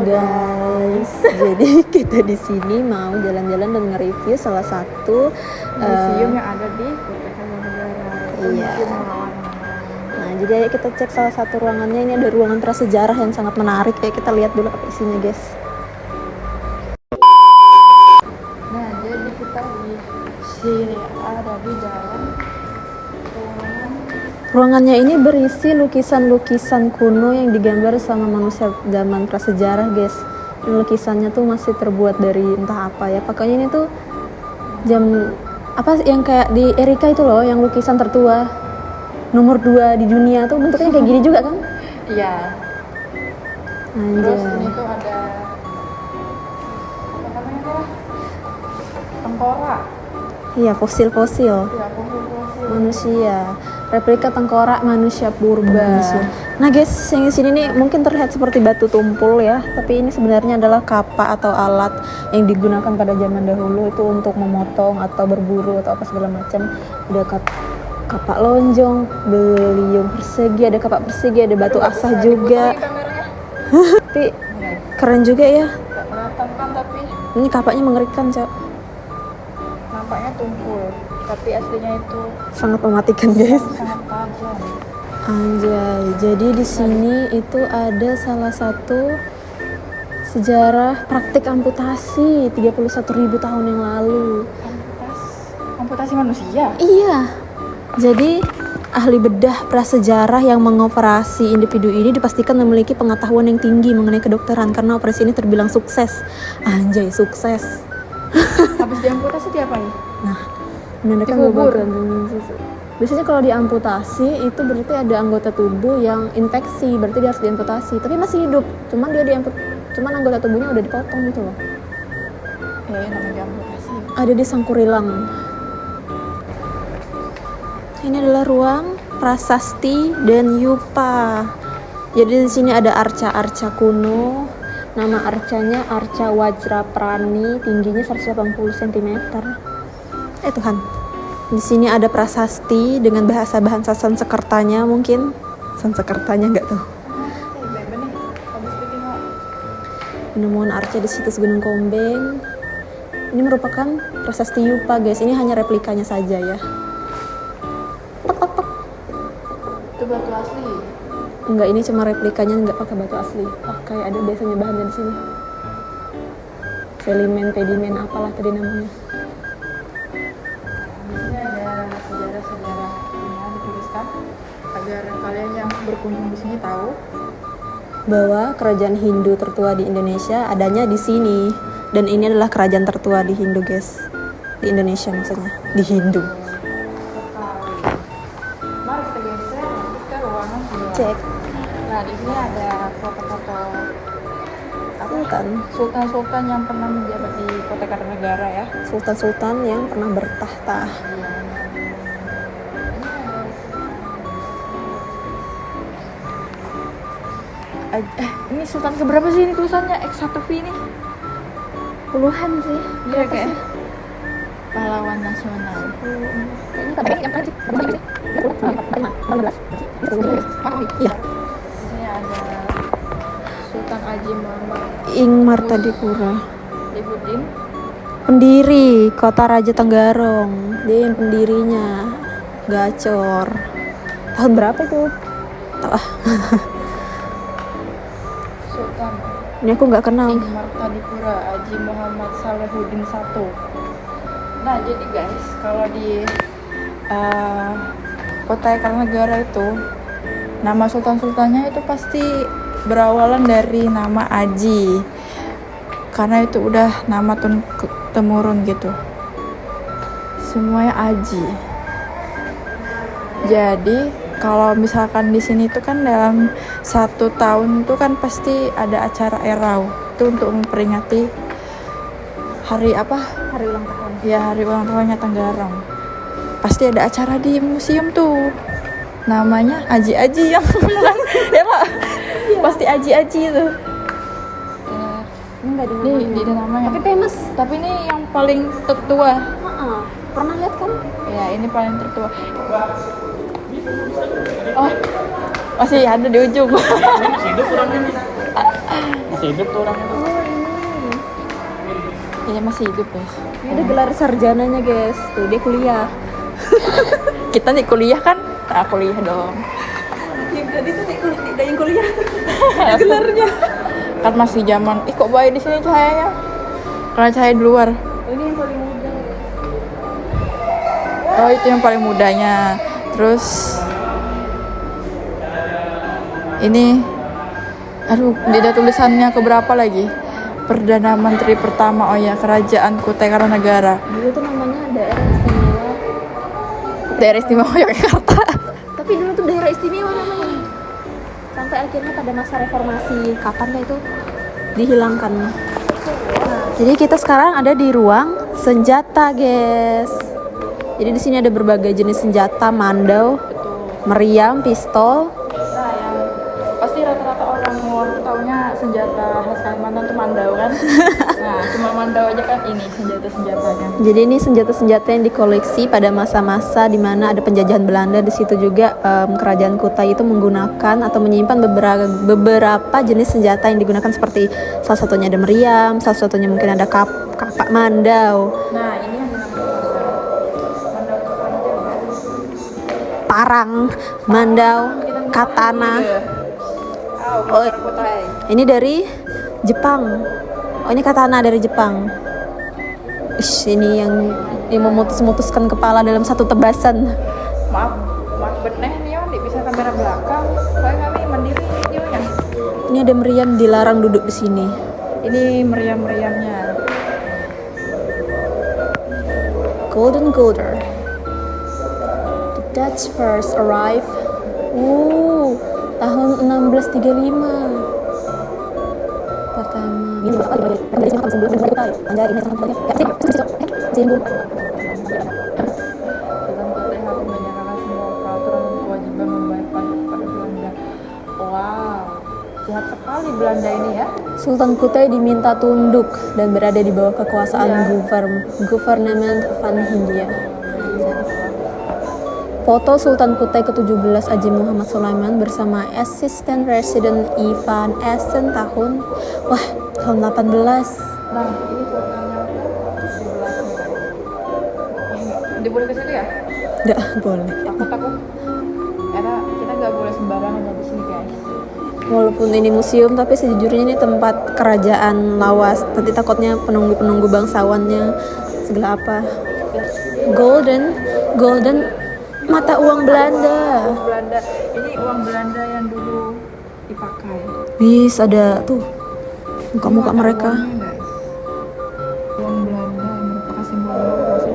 guys. Jadi kita di sini mau jalan-jalan dan nge-review salah satu museum yang ada di Kota Kartanegara. Iya. Nah, jadi ayo kita cek salah satu ruangannya. Ini ada ruangan prasejarah yang sangat menarik. Ya, kita lihat dulu apa isinya, guys. Nah, jadi kita di sini ada di dalam Ruangannya ini berisi lukisan-lukisan kuno yang digambar sama manusia zaman prasejarah, guys. Dan lukisannya tuh masih terbuat dari entah apa ya. Pokoknya ini tuh jam apa yang kayak di Erika itu loh, yang lukisan tertua nomor 2 di dunia tuh bentuknya kayak gini juga kan? Iya. Terus ini tuh ada apa namanya tuh? Tengkorak. Iya, fosil-fosil. Iya, fosil-fosil Manusia. Replika tengkorak manusia purba. Nah guys, yang di sini nih mungkin terlihat seperti batu tumpul ya, tapi ini sebenarnya adalah kapa atau alat yang digunakan pada zaman dahulu itu untuk memotong atau berburu atau apa segala macam. Ada kapak lonjong, beliung persegi, ada kapak persegi, ada batu asah juga. Tapi keren juga ya. Gak kelihatan kan, tapi Ini kapaknya mengerikan, Cak. nampaknya tumpul, tapi aslinya itu Sangat mematikan, guys. sangat tajam. Anjay, jadi di sini itu ada salah satu sejarah praktik amputasi 31.000 tahun yang lalu. Amputasi manusia. Iya, jadi ahli bedah prasejarah yang mengoperasi individu ini dipastikan memiliki pengetahuan yang tinggi mengenai kedokteran karena operasi ini terbilang sukses. Anjay, sukses. Habis diamputasi diapain? Nah, menandakan Dikubur. bahwa biasanya kalau diamputasi itu berarti ada anggota tubuh yang infeksi, berarti dia harus diamputasi. Tapi masih hidup, cuman anggota tubuhnya udah dipotong gitu loh. Ya, namanya diamputasi. Ada di Sangkurilang. Ini adalah ruang prasasti dan yupa. Jadi di sini ada arca-arca kuno. Nama arcanya Arca Wajraprani, tingginya 180 cm. Tuhan. Di sini ada prasasti dengan bahasa Sanskertanya mungkin. Sanskertanya enggak tuh. Penemuan arca di situs Gunung Kombeng. Ini merupakan prasasti yupa, guys. Ini hanya replikanya saja ya. Itu batu asli. Enggak, ini cuma replikanya, enggak pakai batu asli. Kayak ada biasanya bahannya di sini. Sedimen, pedimen, apalah tadi namanya. Di sini ada sejarah-sejarah yang dituliskan agar kalian yang berkunjung di sini tahu Bahwa kerajaan Hindu tertua di Indonesia adanya di sini. Dan ini adalah kerajaan tertua di Hindu, guys. Di Indonesia maksudnya, di Hindu. sekali. Mari kita geser lanjut ke ruangan sebelah. Cek. Nah, di sini ada foto-foto Sultan yang pernah menjabat di Kota Kartanegara ya. Sultan yang pernah bertahta. Ini sultan keberapa sih ini tulisannya? X1V ini? Puluhan sih. Iya kayak pahlawan nasional. Kayaknya pada yang Prancis. Iya. Di sini ada Sultan Haji Muhammad Ing Martadipura. Ibuddin. Pendiri Kota Raja Tenggarong. Dia yang pendirinya. Gacor. Tahun berapa itu? Tahu ah. Sultan Ini aku nggak kenal. Ing Martadipura Haji Muhammad Salahuddin I. Nah, jadi guys, kalau di Kota Kartanegara itu nama sultan-sultannya itu pasti berawalan dari nama Aji, karena itu udah nama temurun gitu, semuanya Aji. Jadi kalau misalkan di sini tuh kan dalam 1 tahun tuh kan pasti ada acara Erau itu untuk memperingati hari apa? Hari ulang tahun. Ya, hari ulang tahunnya Tenggarong. Pasti ada acara di museum tuh. Namanya Aji-Aji yang ya Pak. Iya. Pasti Aji-Aji tuh. Ini nggak Di namanya. Tapi famous. Tapi ini yang paling tertua. Pernah lihat kan? Ya, ini paling tertua. Oh, masih ada di ujung. Masih hidup tuh orangnya tuh. Oh ini. Kayaknya masih hidup guys. Ada gelar sarjananya guys. Tuh dia kuliah. Kita nih kuliah kan? Nah, kuliah dong. Yang tadi tuh tidak yang kuliah. Gelarnya. Kan masih zaman. Ih kok baik di sini cahayanya? Karena cahaya di luar. Oh, ini yang paling muda. Oh itu yang paling mudanya. Terus ini, aduh, tidak tulisannya keberapa lagi? Perdana Menteri pertama, oh ya, Kerajaan Kutai Kartanegara. Dulu tuh namanya daerah istimewa. Daerah Istimewa Yogyakarta. Tapi dulu tuh daerah istimewa namanya. Sampai akhirnya pada masa reformasi, kapan dah itu dihilangkan. Jadi kita sekarang ada di ruang senjata, guys. Jadi di sini ada berbagai jenis senjata, mandau, meriam, pistol. Nah, yang pasti rata-rata orang luar tuh taunya senjata khas Kalimantan tuh mandau kan. Nah, cuma mandau aja kan ini senjata-senjatanya. Jadi ini senjata-senjata yang dikoleksi pada masa-masa di mana ada penjajahan Belanda. Di situ juga kerajaan Kutai itu menggunakan atau menyimpan beberapa jenis senjata yang digunakan seperti salah satunya ada meriam, salah satunya mungkin ada kapak mandau, Nah, ini yang dinamakan mandau tuh panjang. parang, mandau, katana. Oh, Kutai. Ini dari Jepang. Oh, ini katana dari Jepang. Ish, ini yang memutus-mutuskan kepala dalam satu tebasan. Maaf beneh nih Yon, bisa kamera belakang. Soalnya kami mandiri videonya. Ini ada meriam, dilarang duduk di sini. Ini meriam-meriamnya. Golden Gulder. The Dutch first arrived. Tahun 1635. Pertama. Ini berapa dari sini kan sebelum kita anjay ini sangat banyak. Dalam Kutai harus menyerahkan semua peraturan dan kewajiban membayar pajak kepada Belanda. Wow, jahat sekali Belanda ini ya. Sultan Kutai diminta tunduk dan berada di bawah kekuasaan Government van Hindia. Foto Sultan Kutai ke-17 Haji Muhammad Sulaiman bersama Assistant Resident Ivan Essen tahun 18. Nah, ini sultannya ke-17 nih. Boleh ke situ ya? Nggak boleh. Takut aku. Karena kita nggak boleh sembarangan di sini guys. Walaupun ini museum, tapi sejujurnya ini tempat kerajaan lawas. Nanti takutnya penunggu-penunggu bangsawannya segala apa. Golden mata uang Belanda. Uang Belanda. Ini uang Belanda yang dulu dipakai. Wis ada tuh muka-muka Ini mereka. uangnya, guys. Uang Belanda yang merupakan simbol kuasa.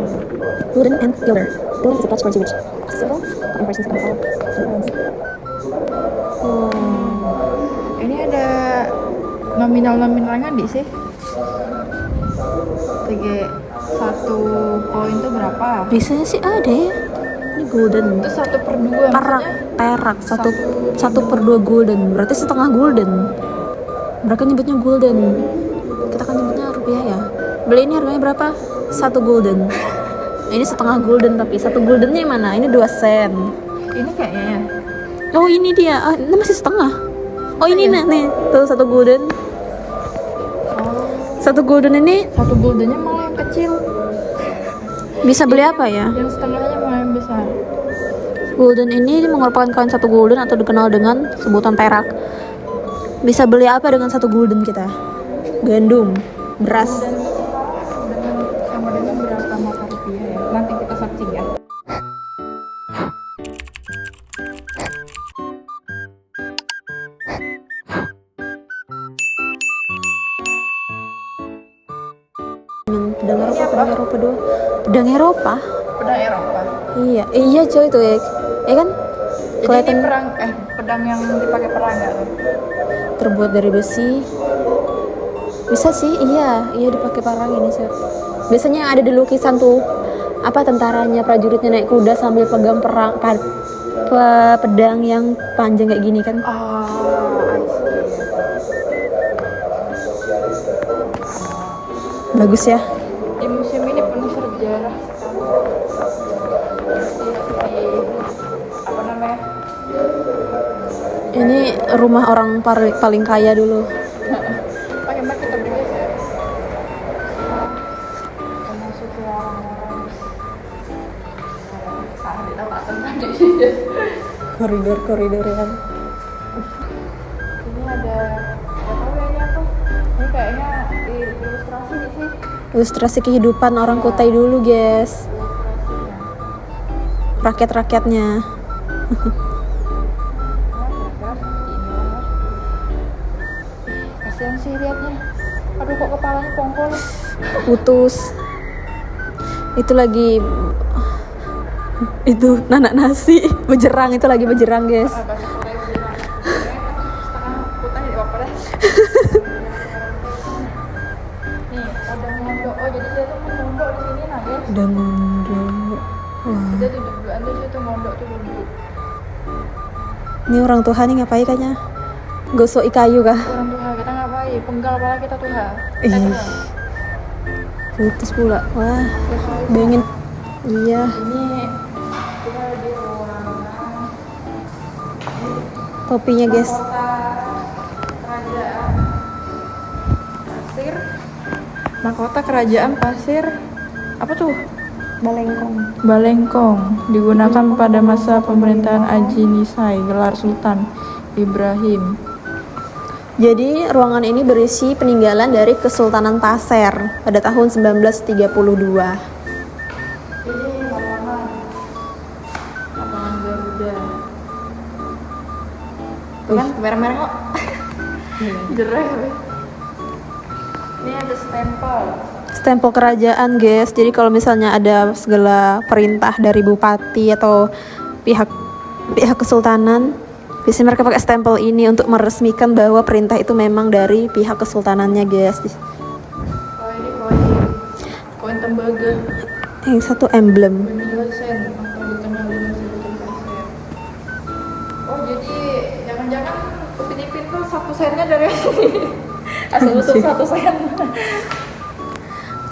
Golden and Gilder. Golden is a Dutch currency which symbol of impressions of power. Ini ada nominal-nominalnya di sih. Satu koin itu berapa? Biasanya sih ada ya. Ini golden. Itu 1/2 Perak satu per 2 golden. Berarti setengah golden. Mereka nyebutnya golden. Kita kan nyebutnya rupiah ya. Beli ini harganya berapa? 1 golden. Ini setengah golden, tapi 1 goldennya yang mana? Ini 2 sen. Ini kayaknya ya. Oh ini dia. Ah, ini masih setengah. Oh ini nih. Tuh 1 golden. 1 golden ini 1 goldennya malah yang kecil. bisa beli apa ya? Yang setengahnya malah yang besar. Golden ini merupakan koin 1 golden atau dikenal dengan sebutan perak. Bisa beli apa dengan 1 golden kita? Gandum, beras. Sama dengan berapa mata rupiah ya? Nanti kita searching ya. Pedang Eropa 2. Pedang Eropa? Pedang Eropa. Iya coy itu ya. Ya kan? Jadi Kelihatan ini pedang yang dipakai perang nggak? terbuat dari besi. Bisa sih, iya dipakai perang ini sih. Biasanya ada di lukisan tuh apa tentaranya, prajuritnya naik kuda sambil pegang pedang yang panjang kayak gini kan. I see. Bagus ya. Di museum ini penuh sejarah. Apa namanya? Ini rumah orang paling kaya dulu. Koridor-koridor ya. Ini ada nggak tahu ya ini apa. Ini kayaknya ilustrasi sih. Ilustrasi kehidupan orang Kutai dulu, guys. Ilustrasinya. Rakyat-rakyatnya. Kasihan sih liatnya. Aduh kok kepalanya pongkol. Putus. Itu lagi itu nanak nasi bejerang, itu lagi bejerang, guys. Bahasa Korea bilang. Setengah putih di apa deh. Nih, ada mondok. Oh, jadi dia tuh mondok di sini nah, guys. Udah mondok. Wah. Dia duduk-dudukan tuh situ mondok tuh duduk. Ini orang tua nih ngapain kayaknya? Gosok kayu kah? Orang tua kita ngapain? Penggal kepala kita tuh ha. Ih. Putus pula. Wah, bayangin. Iya. Ini kita di ruangan Topinya, guys. kota kerajaan pasir. Mahkota kerajaan pasir. Apa tuh? Balengkong. Balengkong digunakan pada masa pemerintahan Aji Nisai, gelar Sultan Ibrahim. Jadi ruangan ini berisi peninggalan dari Kesultanan Pasir pada tahun 1932. Ini lapangan Garuda. Tuh kan merah-merah kok. Jereh. Ini ada stempel. Stempel kerajaan, guys. Jadi kalau misalnya ada segala perintah dari bupati atau pihak kesultanan, biasanya mereka pakai stempel ini untuk meresmikan bahwa perintah itu memang dari pihak kesultanannya, guys. Oh ini koin tembaga. Yang satu emblem. Benihal sen atau dikenal dengan sebutan pasir. Oh jadi jangan-jangan Upin Ipin tuh 1 sennya dari sini. Asal usul 1 sen.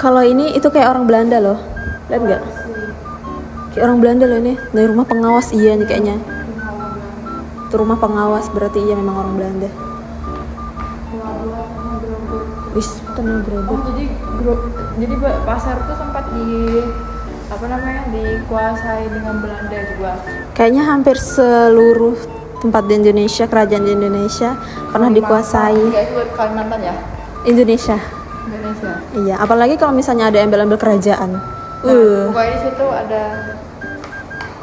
Kalau ini itu kayak orang Belanda loh. Lihat nggak? Kayak orang Belanda loh ini. Dari rumah pengawas, iya nih kayaknya. Itu rumah pengawas, berarti iya memang orang Belanda. Wis, tenang Oh gerobak. jadi pasar tuh sempat dikuasai dengan Belanda juga. Kayaknya hampir seluruh tempat di Indonesia, kerajaan di Indonesia pernah dikuasai Enggak, itu Kalimantan ya? Indonesia. Indonesia. Iya, apalagi kalau misalnya ada embel-embel kerajaan. Pokoknya di situ ada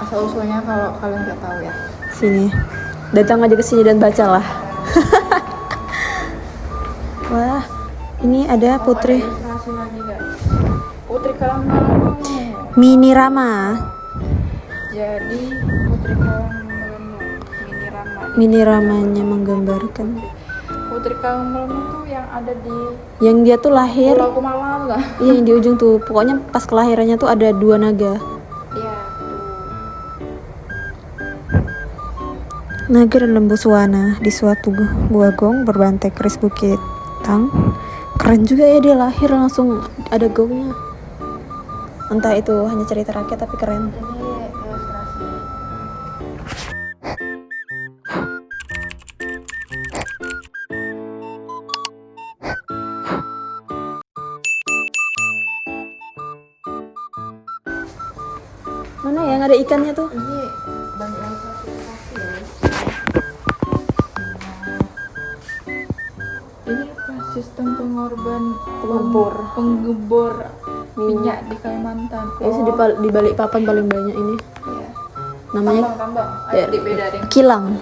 asal usulnya kalau kalian nggak tahu ya. Sini. Datang aja ke sini dan bacalah. Wah, ini ada Putri Ada ilustrasi lagi guys. Putri Kalang-Malang. Mini Rama. Jadi Putri Kalang-Malang ini Rama. Mini Ramanya menggambarkan Putri Kalang-Malang tuh yang ada di yang dia tuh lahir. Pulau Kumalang lah. Iya, yang di ujung tuh. Pokoknya pas kelahirannya tuh ada 2 naga. Iya. Naga dan lembu suwana di suatu gua gong berbantai keris bukit tang. Keren juga ya, dia lahir langsung ada gongnya. Entah itu hanya cerita rakyat tapi keren. Ini ilustrasi. Mana yang ada ikannya tuh? Ini banyak ilustrasi ya. Ini apa? Sistem penggebor minyak di Kalimantan. Biasa di balik papan paling banyak ini. Iya. Namanya Tambang. Ya. Ayo beda deh. kilang.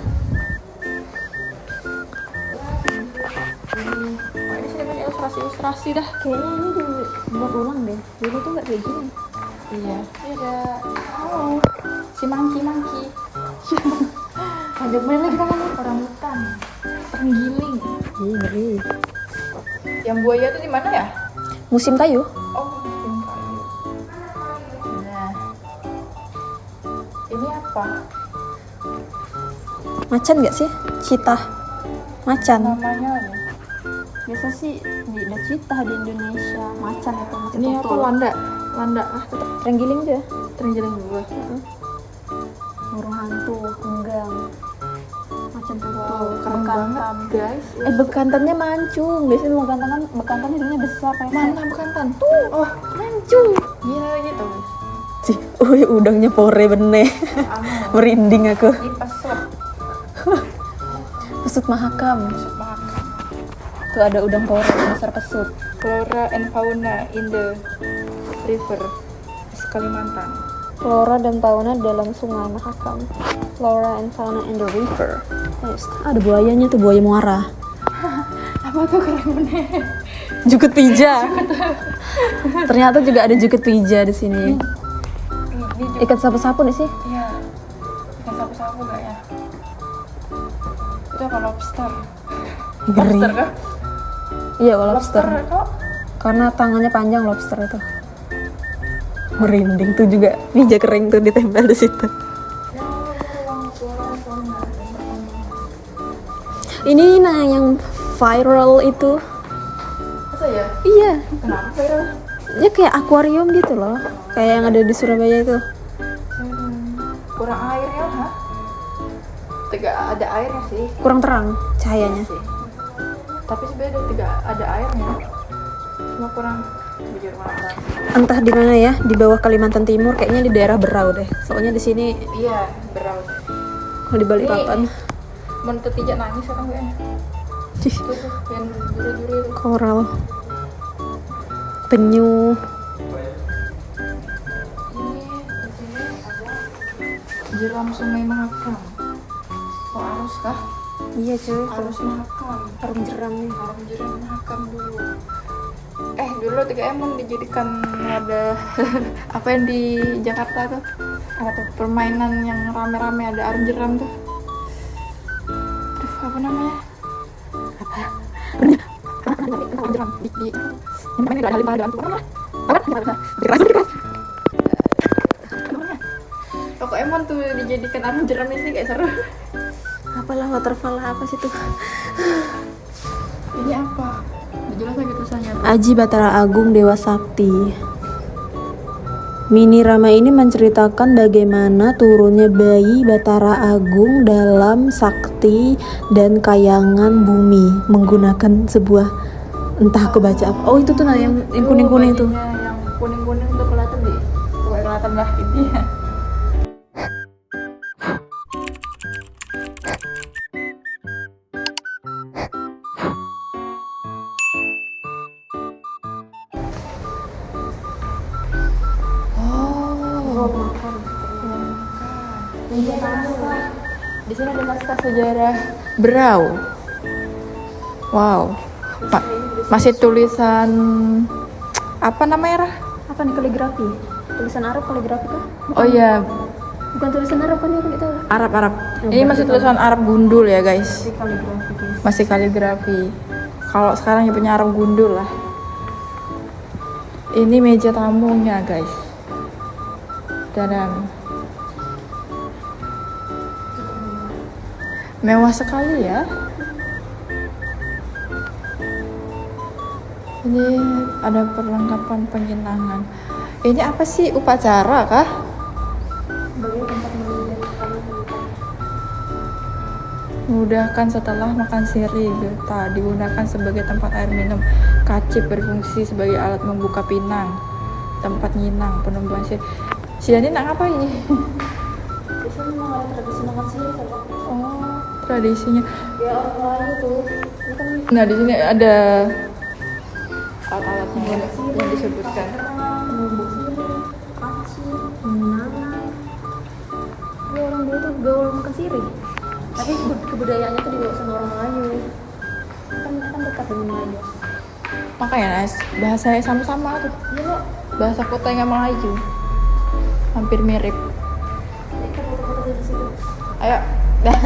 Oh, ini sini banyak ilustrasi dah. Kayaknya ini dibuat ulang deh. Dulu tuh nggak kayak gini. Iya. Ini ada si mangki. Ada mana kita kan? Orang hutan. Terenggiling. Ih, ngeri. Yang buaya tuh di mana ya? Musim kayu. Oh, musim kayu. Nah. Ini apa? Macan nggak sih? Citah. Macan. Namanya nih. Biasa sih di citah di Indonesia. Macan itu macan Ini apa? tutul. Landa. Terenggiling dia. Terenggiling dua. Burung hantu, enggang. Macan tutul. Wow, keren banget guys. Bekantannya mancung. Biasanya bekantan hidungnya besar kayak Mana bekantan? Tuh. Oh, mancung. gila gitu. Sih. Wih, udangnya pore bener. Merinding aku. Ini pesut. Pesut Mahakam. Pesut Mahakam. Tuh ada udang pore besar pesut. Flora and fauna in the river Kalimantan. Flora dan fauna dalam sungai Mahakam. Flora and fauna in the river. Yes. Ada buayanya tuh, buaya muara. Apa tuh keren bener? Jukut pija. Ternyata juga ada jukut pija di sini. Ini Ikan sapu-sapu nih sih. iya. Ikan sapu-sapu gak ya? Itu apa lobster? Ngeri. Lobster kah? Iya, lobster. kok? Karena tangannya panjang lobster itu. Merinding tuh juga pija kering tuh ditempel di situ. Ini nah yang viral itu. Masa ya? Iya, Kenapa viral? ya kayak akuarium gitu loh. Kayak yang ada di Surabaya itu. Kurang airnya, ha? Tidak ada airnya sih. Kurang terang cahayanya. Sih. Tapi sebenarnya tidak ada airnya. Cuma kurang bujur mata. Entah di mana ya, di bawah Kalimantan Timur, kayaknya di daerah Berau deh. Soalnya di sini Iya, beraut. kalau di Balikpapan Menurut tidak nangis orang kayaknya. Cih, Tuh, yang duri-duri itu. koral, penyu. Ini di sini ada jeram Sungai Mahakam. Oh, arus kah? Iya cuy, Arus Mahakam. harum jeram nih. Arus jeram Mahakam dulu. Dulu 3M dijadikan wadah apa yang di Jakarta tuh? Apa tuh? Permainan yang rame-rame ada arum jeram tuh. Aduh, apa namanya? Arum jeram di yang namanya ada halim ada tuh. Apa? Pokemon tuh dijadikan arum jeram ini kayak seru. Apalah waterfall apa sih tuh? Ini apa? Jelas lagi tulisannya. Aji Batara Agung Dewa Sakti. Mini Rama ini menceritakan bagaimana turunnya bayi Batara Agung dalam sakti dan kayangan bumi menggunakan sebuah, entah aku baca apa. Oh itu tuh nah yang kuning-kuning tuh. Yang kuning-kuning tuh kelihatan deh. Pokoknya kelihatan lah intinya. Di sini ada naskah sejarah Berau. Wow. Masih tulisan apa namanya? Rah? Apa nih, kaligrafi? Tulisan Arab kaligrafi kah? Oh iya, Bukan tulisan Arab kan ya gitu. Arab. Ini masih tulisan Arab gundul ya, guys. Kaligrafi guys. Masih kaligrafi. Kalau sekarang ya punya Arab gundul lah. Ini meja tamunya, guys. Dan mewah sekali ya. Ini ada perlengkapan penginangan. Ini apa sih, upacara kah? Memudahkan setelah makan sirih, digunakan sebagai tempat air minum. Kacip berfungsi sebagai alat membuka pinang. Tempat nyinang, penumbuhan sirih. Si Dani nak apa ini? Biasanya memang ada tradisi makan sirih kalau. Oh, tradisinya. Ya orang Melayu tuh. Ini kan Nah, di sini ada alat-alatnya yang disebutkan. penumbuk sirih, kacip, penginangan. Dia orang dulu tuh gaul makan sirih. Tapi kebudayaannya tuh dibawa sama orang Melayu. Kan dekat dengan Melayu. Makanya Nas, bahasanya sama-sama tuh. Iya loh. Bahasa kota yang Melayu. Hampir mirip. Kita foto-foto di situ. Ayo, dah.